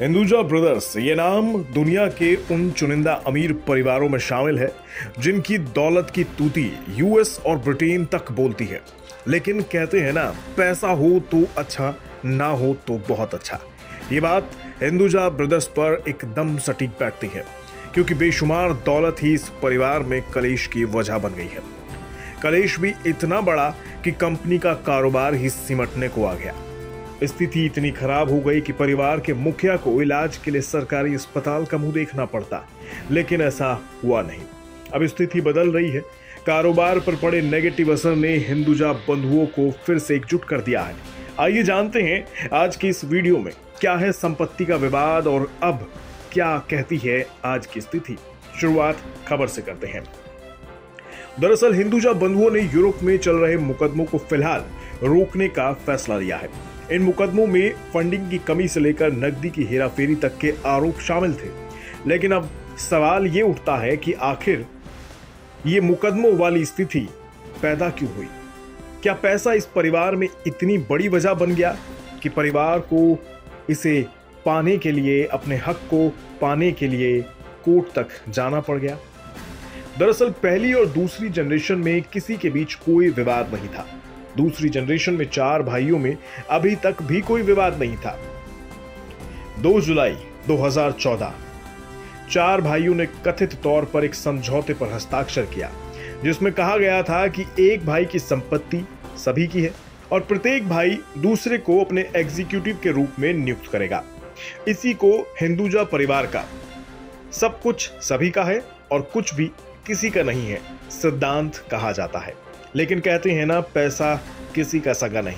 Hinduja brothers ये नाम दुनिया के उन चुनिंदा अमीर परिवारों में शामिल है जिनकी दौलत की तूती यूएस और ब्रिटेन तक बोलती है। लेकिन कहते हैं ना, पैसा हो तो अच्छा, ना हो तो बहुत अच्छा। ये बात हिंदुजा ब्रदर्स पर एकदम सटीक बैठती है, क्योंकि बेशुमार दौलत ही इस परिवार में कलेश की वजह बन गई है। कलेश भी इतना बड़ा कि कंपनी का कारोबार ही सिमटने को आ गया। स्थिति इतनी खराब हो गई कि परिवार के मुखिया को इलाज के लिए सरकारी अस्पताल का मुंह देखना पड़ता, लेकिन ऐसा हुआ नहीं। अब स्थिति बदल रही है। कारोबार पर पड़े नेगेटिव असर ने हिंदुजा बंधुओं को फिर से एकजुट कर दिया है। आइए जानते हैं आज की इस वीडियो में क्या है संपत्ति का विवाद और अब क्या कहती है आज की स्थिति। शुरुआत खबर से करते हैं। दरअसल हिंदुजा बंधुओं ने यूरोप में चल रहे मुकदमों को फिलहाल रोकने का फैसला लिया है। इन मुकदमों में फंडिंग की कमी से लेकर नकदी की हेराफेरी तक के आरोप शामिल थे। लेकिन अब सवाल ये उठता है कि आखिर ये मुकदमों वाली स्थिति पैदा क्यों हुई? क्या पैसा इस परिवार में इतनी बड़ी वजह बन गया कि परिवार को इसे पाने के लिए, अपने हक को पाने के लिए कोर्ट तक जाना पड़ गया? दरअसल पहली और दूसरी जनरेशन में किसी के बीच कोई विवाद नहीं था। दूसरी जनरेशन में 4 भाइयों में अभी तक भी कोई विवाद नहीं था। 2 जुलाई 2014 4 भाइयों ने कथित तौर पर एक समझौते पर हस्ताक्षर किया, जिसमें कहा गया था कि एक भाई की संपत्ति सभी की है और प्रत्येक भाई दूसरे को अपने एग्जीक्यूटिव के रूप में नियुक्त करेगा। इसी को हिंदुजा परिवार का सब कुछ सभी का है और कुछ भी किसी का नहीं है सिद्धांत कहा जाता है। लेकिन कहते हैं ना, पैसा किसी का सगा नहीं।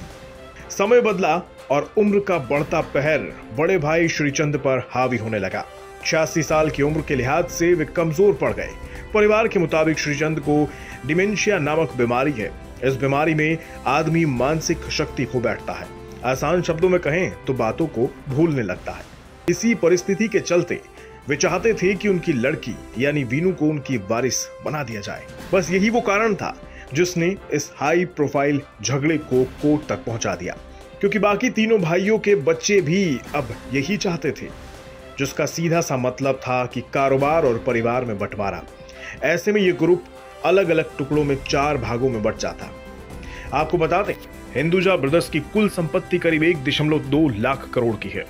समय बदला और उम्र का बढ़ता पहर बड़े भाई श्रीचंद पर हावी होने लगा। 86 साल की उम्र के लिहाज से वे कमजोर पड़ गए। परिवार के मुताबिक श्रीचंद को डिमेंशिया नामक बीमारी है। इस बीमारी में आदमी मानसिक शक्ति खो बैठता है। आसान शब्दों में कहें तो बातों को भूलने लगता है। इसी परिस्थिति के चलते वे चाहते थे कि उनकी लड़की यानी वीनू को उनकी वारिस बना दिया जाए। बस यही वो कारण था जिसने इस हाई प्रोफाइल झगड़े को कोर्ट तक पहुंचा दिया, क्योंकि बाकी तीनों भाइयों के बच्चे भी अब यही चाहते थे, जिसका सीधा सा मतलब था कि कारोबार और परिवार में बंटवारा। ऐसे में ये ग्रुप अलग अलग टुकड़ों में 4 भागों में बंट जाता। आपको बता दें, हिंदुजा ब्रदर्स की कुल संपत्ति करीब 1.2 लाख करोड़ की है।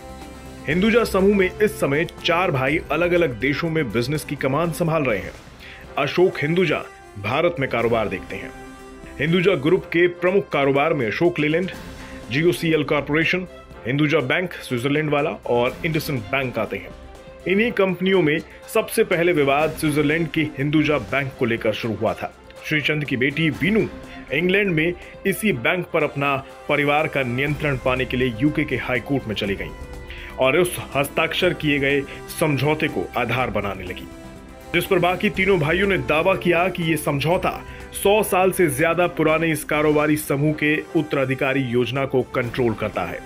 हिंदुजा समूह में इस समय 4 भाई अलग अलग देशों में बिजनेस की कमान संभाल रहे हैं। अशोक हिंदुजा भारत में कारोबार देखते हैं। हिंदुजा ग्रुप के प्रमुख कारोबार में Ashok Leyland, GOCL corporation, Hinduja bank Switzerland वाला और इंडसइंड बैंक आते हैं। इन्हीं कंपनियों में सबसे पहले विवाद स्विट्जरलैंड के हिंदुजा बैंक को लेकर शुरू हुआ था। श्रीचंद की बेटी वीनू इंग्लैंड में इसी बैंक पर अपना परिवार का नियंत्रण पाने के लिए यूके के हाई कोर्ट में चली गई और उस हस्ताक्षर किए गए समझौते को आधार बनाने लगी, जिस पर बाकी तीनों भाइयों ने दावा किया कि यह समझौता 100 साल से ज्यादा पुराने इस कारोबारी समूह के उत्तराधिकारी योजना को कंट्रोल करता है।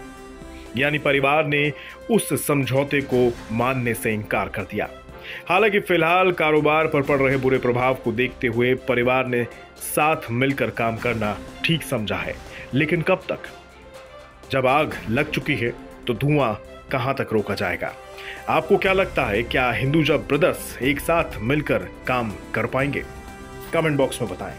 यानी परिवार ने उस समझौते को मानने से इनकार कर दिया। हालांकि फिलहाल कारोबार पर पड़ रहे बुरे प्रभाव को देखते हुए परिवार ने साथ मिलकर काम करना ठीक समझा है। लेकिन कब तक? जब आग लग चुकी है तो धुआं कहां तक रोका जाएगा? आपको क्या लगता है, क्या हिंदुजा ब्रदर्स एक साथ मिलकर काम कर पाएंगे? कमेंट बॉक्स में बताएं।